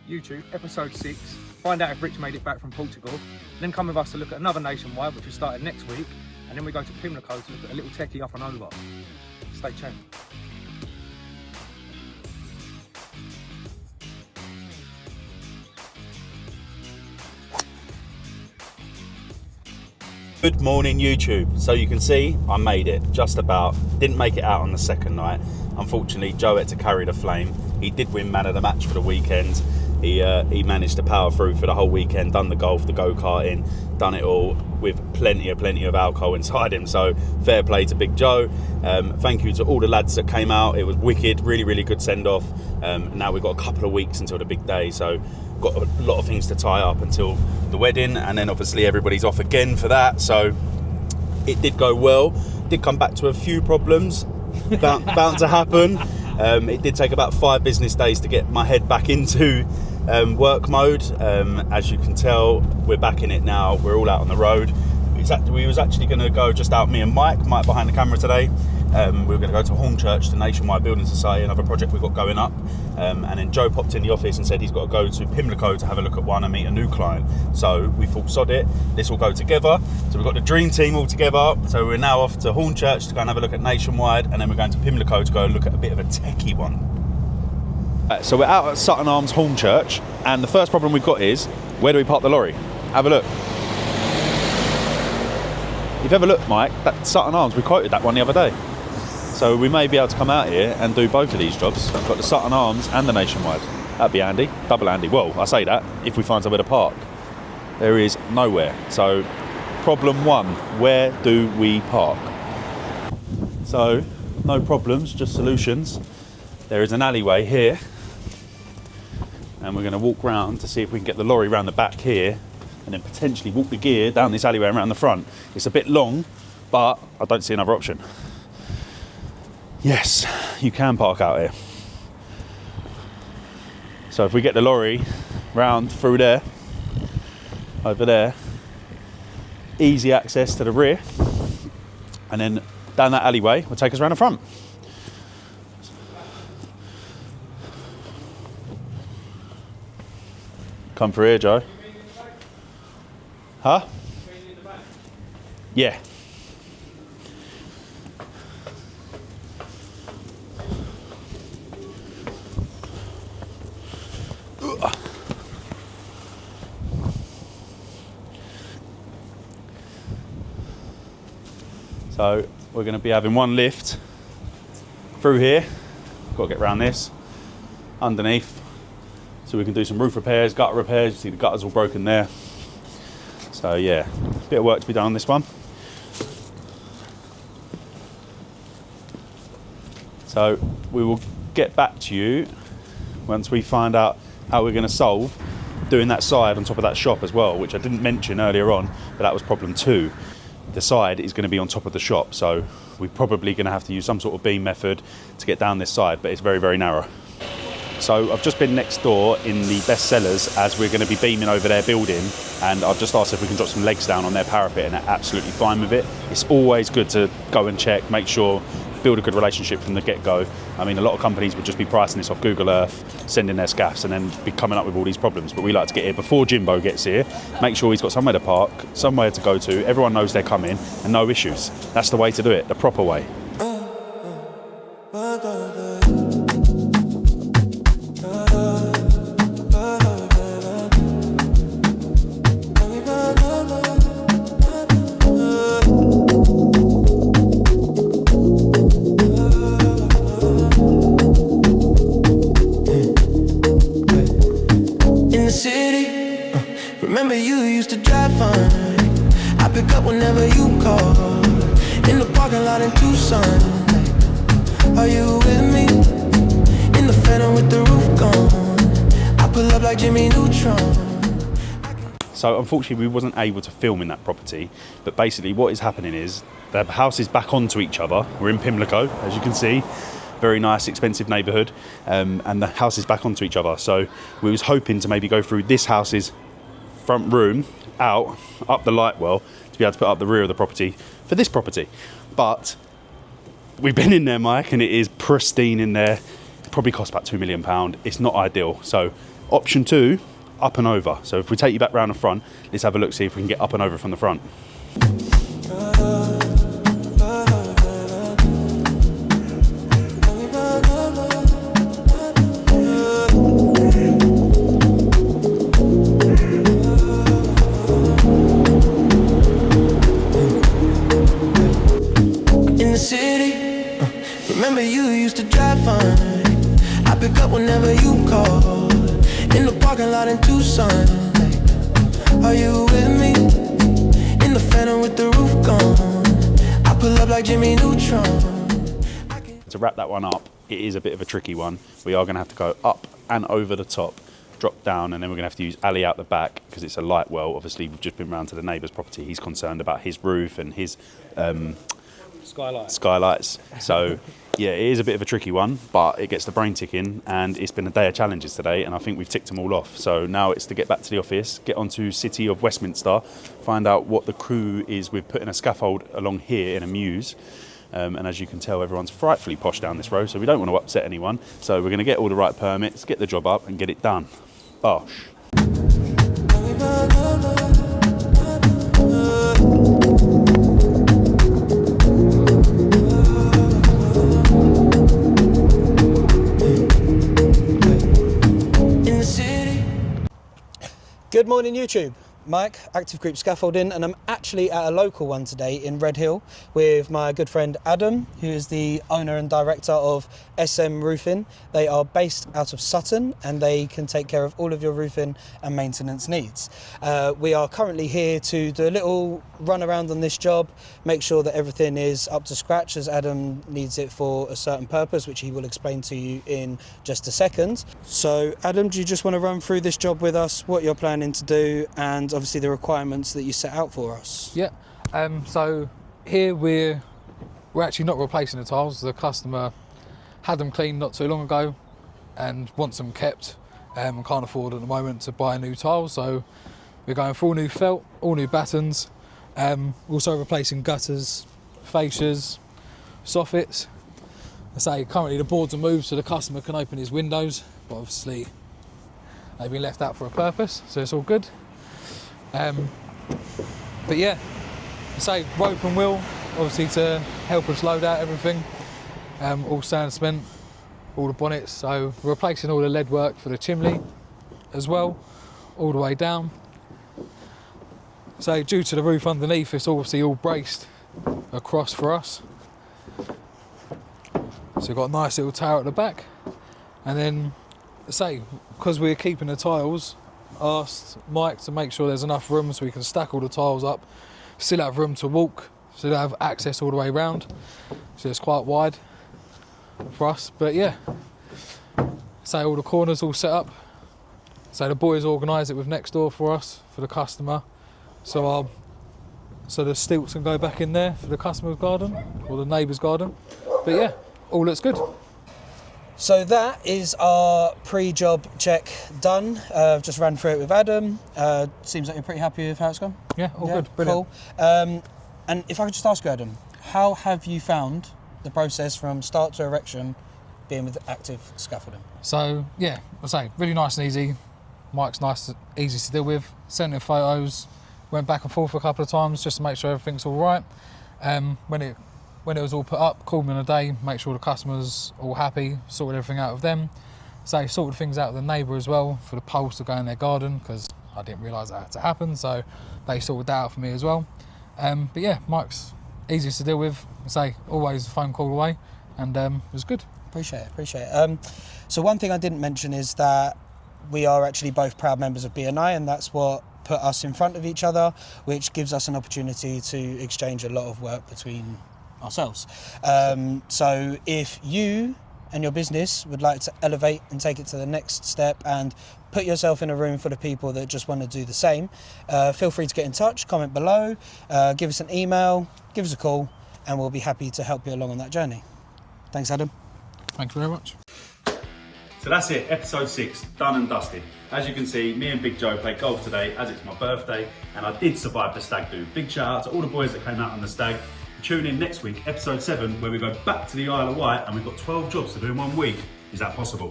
YouTube, episode 6. Find out if Rich made it back from Portugal. Then come with us to look at another nationwide, which is started next week. And then we go to Pimlico to look at a little techie up and over. Stay tuned. Good morning YouTube. So you can see I made it, just about. Didn't make it out on the second night. Unfortunately, Joe had to carry the flame. He did win man of the match for the weekend. He managed to power through for the whole weekend, done the golf, the go-karting, done it all with plenty of alcohol inside him. So fair play to Big Joe. Thank you to all the lads that came out. It was wicked, really good send-off. Now we've got a couple of weeks until the big day, so got a lot of things to tie up until the wedding, and then obviously everybody's off again for that. So it did go well. Did come back to a few problems bound to happen. It did take about 5 business days to get my head back into work mode. As you can tell, we're back in it now. We're all out on the road. We was actually going to go just out, me and Mike behind the camera today. We were going to go to Hornchurch, the Nationwide Building Society, another project we've got going up. And then Joe popped in the office and said he's got to go to Pimlico to have a look at one and meet a new client. So we thought, sod it, this will go together. So we've got the dream team all together. So we're now off to Hornchurch to go and have a look at Nationwide, and then we're going to Pimlico to go and look at a bit of a techie one. So we're out at Sutton Arms Hornchurch, and the first problem we've got is, where do we park the lorry? Have a look. If you have a look, Mike, that Sutton Arms, we quoted that one the other day. So we may be able to come out here and do both of these jobs. We've got the Sutton Arms and the Nationwide. That'd be handy, double handy. Well, I say that, if we find somewhere to park. There is nowhere. So problem 1, where do we park? So no problems, just solutions. There is an alleyway here, and we're going to walk round to see if we can get the lorry round the back here, and then potentially walk the gear down this alleyway and around the front. It's a bit long, but I don't see another option. Yes, you can park out here. So if we get the lorry round through there, over there, easy access to the rear, and then down that alleyway will take us around the front. Come through here, Joe. Huh? Yeah. So we're going to be having one lift through here. Got to get around this, underneath, so we can do some roof repairs, gutter repairs. You see the gutter's all broken there. So yeah, a bit of work to be done on this one. So we will get back to you once we find out how we're going to solve doing that side on top of that shop as well, which I didn't mention earlier on, but that was problem 2. The side is going to be on top of the shop, so we're probably going to have to use some sort of beam method to get down this side, but it's very narrow. So I've just been next door in the best sellers as we're going to be beaming over their building, and I've just asked if we can drop some legs down on their parapet, and they're absolutely fine with it. It's always good to go and check, make sure, build a good relationship from the get-go. I mean, a lot of companies would just be pricing this off Google Earth, sending their scaffs, and then be coming up with all these problems. But we like to get here before Jimbo gets here, make sure he's got somewhere to park, somewhere to go to, everyone knows they're coming, and no issues. That's the way to do it, the proper way. Remember you used to drive fine. I pick up whenever you call. In the parking lot in Tucson. Are you with me? In the Phantom with the roof gone. I pull up like Jimmy Neutron. So unfortunately we wasn't able to film in that property, but basically what is happening is the house is back onto each other. We're in Pimlico, as you can see. Very nice, expensive neighbourhood, and the house is back onto each other. So we was hoping to maybe go through this house's front room, out, up the light well, to be able to put up the rear of the property for this property. But we've been in there, Mike, and it is pristine in there. It probably cost about £2 million. It's not ideal. So Option 2, up and over. So if we take you back round the front, let's have a look, see if we can get up and over from the front. In the city, remember you used to drive fine. I pick up whenever you call. In the parking lot in Tucson. Are you with me? In the Phantom with the roof gone. I pull up like Jimmy Neutron. To wrap that one up, it is a bit of a tricky one. We are going to have to go up and over the top, drop down, and then we're going to have to use Ali out the back because it's a light well. Obviously, we've just been round to the neighbour's property. He's concerned about his roof and his skylights. So yeah, it is a bit of a tricky one, but it gets the brain ticking, and it's been a day of challenges today, and I think we've ticked them all off. So now it's to get back to the office, get onto City of Westminster, find out what the crew is with putting a scaffold along here in a mews. And as you can tell, everyone's frightfully posh down this road, so we don't want to upset anyone. So we're going to get all the right permits, get the job up and get it done. Bosh. Good morning YouTube, Mike, Active Group Scaffolding, and I'm actually at a local one today in Red Hill with my good friend Adam, who is the owner and director of SM Roofing. They are based out of Sutton and they can take care of all of your roofing and maintenance needs. We are currently here to do a little run around on this job, make sure that everything is up to scratch as Adam needs it for a certain purpose, which he will explain to you in just a second. So Adam, do you just want to run through this job with us, what you're planning to do, and obviously the requirements that you set out for us? Yeah, so here we're actually not replacing the tiles. The customer had them cleaned not too long ago and wants them kept and can't afford at the moment to buy new tiles, so we're going for all new felt, all new battens, also replacing gutters, fascias, soffits. I say currently the boards are moved so the customer can open his windows, but obviously they've been left out for a purpose, so it's all good. But yeah, say rope and wheel, obviously to help us load out everything. All sand cement, all the bonnets. So we're replacing all the lead work for the chimney as well, all the way down. So due to the roof underneath, it's obviously all braced across for us. So we've got a nice little tower at the back, and then say because we're keeping the tiles, asked Mike to make sure there's enough room so we can stack all the tiles up, still have room to walk, still have access all the way around, so it's quite wide for us. But yeah, say all the corners all set up, so the boys organise it with next door for us, for the customer, so the stilts can go back in there for the customer's garden or the neighbour's garden. But yeah, all looks good. So that is our pre-job check done. I've just ran through it with Adam. Seems like you're pretty happy with how it's gone? Yeah, all good, brilliant. Cool. And if I could just ask you, Adam, how have you found the process from start to erection being with Active Scaffolding? So yeah, I say really nice and easy. Mike's nice, easy to deal with. Sent him photos, went back and forth a couple of times just to make sure everything's all right. When it was all put up, called me on a day, make sure the customer's all happy, sorted everything out with them. So sorted things out with the neighbour as well for the poles to go in their garden, because I didn't realise that had to happen, so they sorted that out for me as well. But yeah, Mike's easy to deal with. Say always a phone call away, and it was good. Appreciate it. So one thing I didn't mention is that we are actually both proud members of BNI, and that's what put us in front of each other, which gives us an opportunity to exchange a lot of work between ourselves. So if you and your business would like to elevate and take it to the next step and put yourself in a room full of people that just want to do the same, feel free to get in touch, comment below, give us an email, give us a call, and we'll be happy to help you along on that journey. Thanks, Adam. Thank you very much. So that's it, episode 6, done and dusted. As you can see, me and Big Joe played golf today as it's my birthday, and I did survive the stag do. Big shout out to all the boys that came out on the stag. Tune in next week, episode 7, where we go back to the Isle of Wight and we've got 12 jobs to do in 1 week. Is that possible?